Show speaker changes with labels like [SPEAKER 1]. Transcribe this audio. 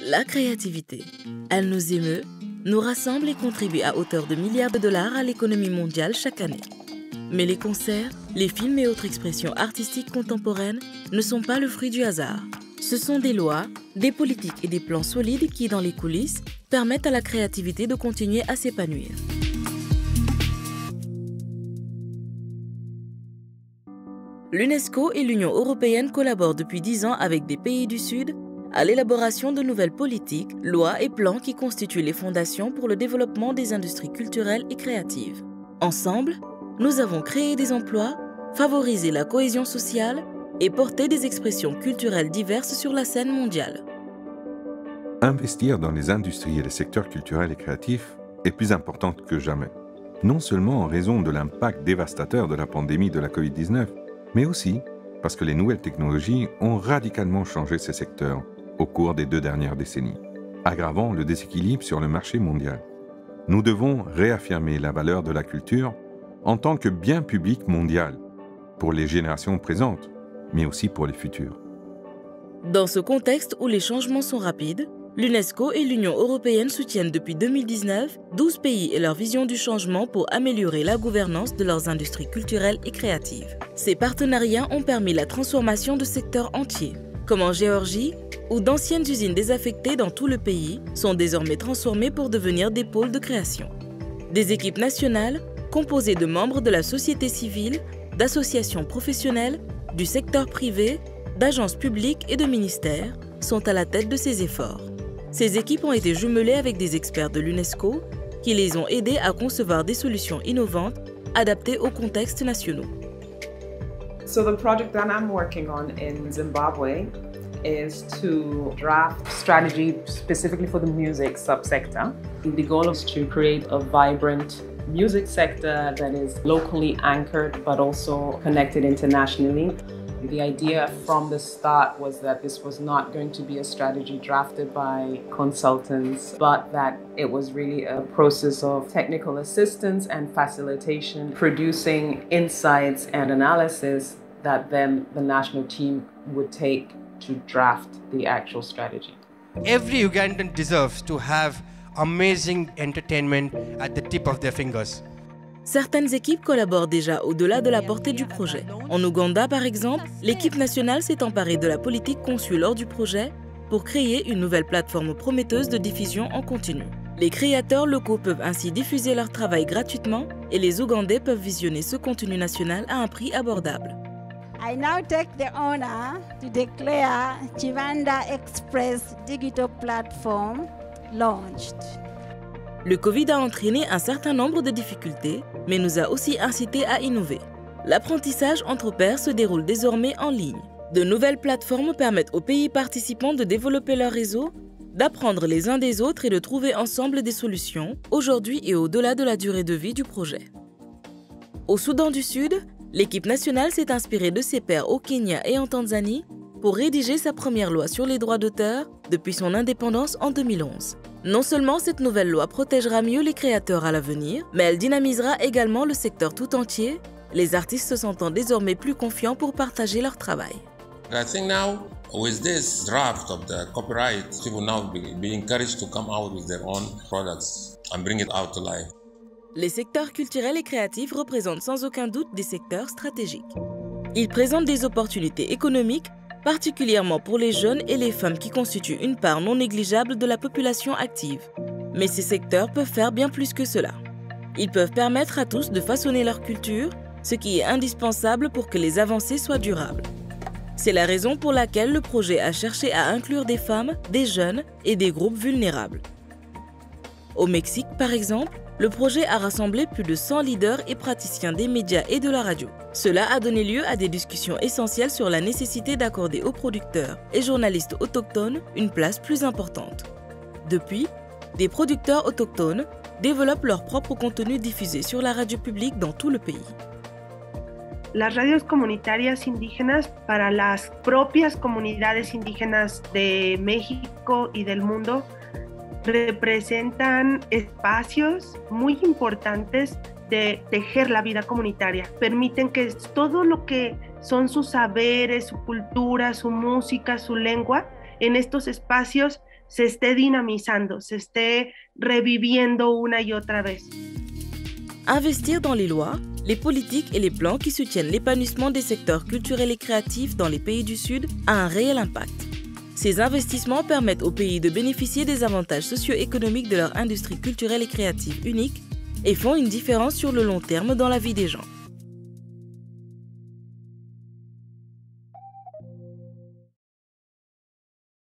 [SPEAKER 1] La créativité. Elle nous émeut, nous rassemble et contribue à hauteur de milliards de dollars à l'économie mondiale chaque année. Mais les concerts, les films et autres expressions artistiques contemporaines ne sont pas le fruit du hasard. Ce sont des lois, des politiques et des plans solides qui, dans les coulisses, permettent à la créativité de continuer à s'épanouir. L'UNESCO et l'Union européenne collaborent depuis 10 ans avec des pays du Sud à l'élaboration de nouvelles politiques, lois et plans qui constituent les fondations pour le développement des industries culturelles et créatives. Ensemble, nous avons créé des emplois, favorisé la cohésion sociale et porté des expressions culturelles diverses sur la scène mondiale.
[SPEAKER 2] Investir dans les industries et les secteurs culturels et créatifs est plus important que jamais. Non seulement en raison de l'impact dévastateur de la pandémie de la Covid-19, mais aussi parce que les nouvelles technologies ont radicalement changé ces secteurs au cours des 2 dernières décennies, aggravant le déséquilibre sur le marché mondial. Nous devons réaffirmer la valeur de la culture en tant que bien public mondial pour les générations présentes, mais aussi pour les futures.
[SPEAKER 1] Dans ce contexte où les changements sont rapides, l'UNESCO et l'Union européenne soutiennent depuis 2019 12 pays et leur vision du changement pour améliorer la gouvernance de leurs industries culturelles et créatives. Ces partenariats ont permis la transformation de secteurs entiers, comme en Géorgie, où d'anciennes usines désaffectées dans tout le pays sont désormais transformées pour devenir des pôles de création. Des équipes nationales, composées de membres de la société civile, d'associations professionnelles, du secteur privé, d'agences publiques et de ministères, sont à la tête de ces efforts. Ces équipes ont été jumelées avec des experts de l'UNESCO qui les ont aidés à concevoir des solutions innovantes adaptées aux contextes nationaux.
[SPEAKER 3] So the project that I'm working on in Zimbabwe is to draft strategy specifically for the music subsector. The goal is to create a vibrant music sector that is locally anchored but also connected internationally. The idea from the start was that this was not going to be a strategy drafted by consultants, but that it was really a process of technical assistance and facilitation, producing insights and analysis that then the national team would take to draft the actual strategy.
[SPEAKER 4] Every Ugandan deserves to have amazing entertainment at the tip of their fingers.
[SPEAKER 1] Certaines équipes collaborent déjà au-delà de la portée du projet. En Ouganda, par exemple, l'équipe nationale s'est emparée de la politique conçue lors du projet pour créer une nouvelle plateforme prometteuse de diffusion en continu. Les créateurs locaux peuvent ainsi diffuser leur travail gratuitement et les Ougandais peuvent visionner ce contenu national à un prix abordable.
[SPEAKER 5] I now take the honor to declare Chivanda Express Digital Platform launched.
[SPEAKER 1] Le Covid a entraîné un certain nombre de difficultés, mais nous a aussi incité à innover. L'apprentissage entre pairs se déroule désormais en ligne. De nouvelles plateformes permettent aux pays participants de développer leur réseau, d'apprendre les uns des autres et de trouver ensemble des solutions, aujourd'hui et au-delà de la durée de vie du projet. Au Soudan du Sud, l'équipe nationale s'est inspirée de ses pairs au Kenya et en Tanzanie pour rédiger sa première loi sur les droits d'auteur depuis son indépendance en 2011. Non seulement cette nouvelle loi protégera mieux les créateurs à l'avenir, mais elle dynamisera également le secteur tout entier, les artistes se sentant désormais plus confiants pour partager leur travail.
[SPEAKER 6] I think now, with this draft of the copyright, people now be encouraged to come out with their own products and bring it out to life.
[SPEAKER 1] Les secteurs culturels et créatifs représentent sans aucun doute des secteurs stratégiques. Ils présentent des opportunités économiques, particulièrement pour les jeunes et les femmes qui constituent une part non négligeable de la population active. Mais ces secteurs peuvent faire bien plus que cela. Ils peuvent permettre à tous de façonner leur culture, ce qui est indispensable pour que les avancées soient durables. C'est la raison pour laquelle le projet a cherché à inclure des femmes, des jeunes et des groupes vulnérables. Au Mexique, par exemple, le projet a rassemblé plus de 100 leaders et praticiens des médias et de la radio. Cela a donné lieu à des discussions essentielles sur la nécessité d'accorder aux producteurs et journalistes autochtones une place plus importante. Depuis, des producteurs autochtones développent leur propre contenu diffusé sur la radio publique dans tout le pays.
[SPEAKER 7] Las radios comunitarias indígenas para las propias comunidades indígenas de México y del mundo representan espacios muy importantes de tejer la vida comunitaria. Permiten que todo lo que son sus saberes, su cultura, su música, su lengua, en estos espacios se esté dinamizando, se esté reviviendo una y otra vez.
[SPEAKER 1] Investir dans les lois, les politiques et les plans qui soutiennent l'épanouissement des secteurs culturels et créatifs dans les pays du Sud a un réel impact. Ces investissements permettent aux pays de bénéficier des avantages socio-économiques de leur industrie culturelle et créative unique et font une différence sur le long terme dans la vie des gens.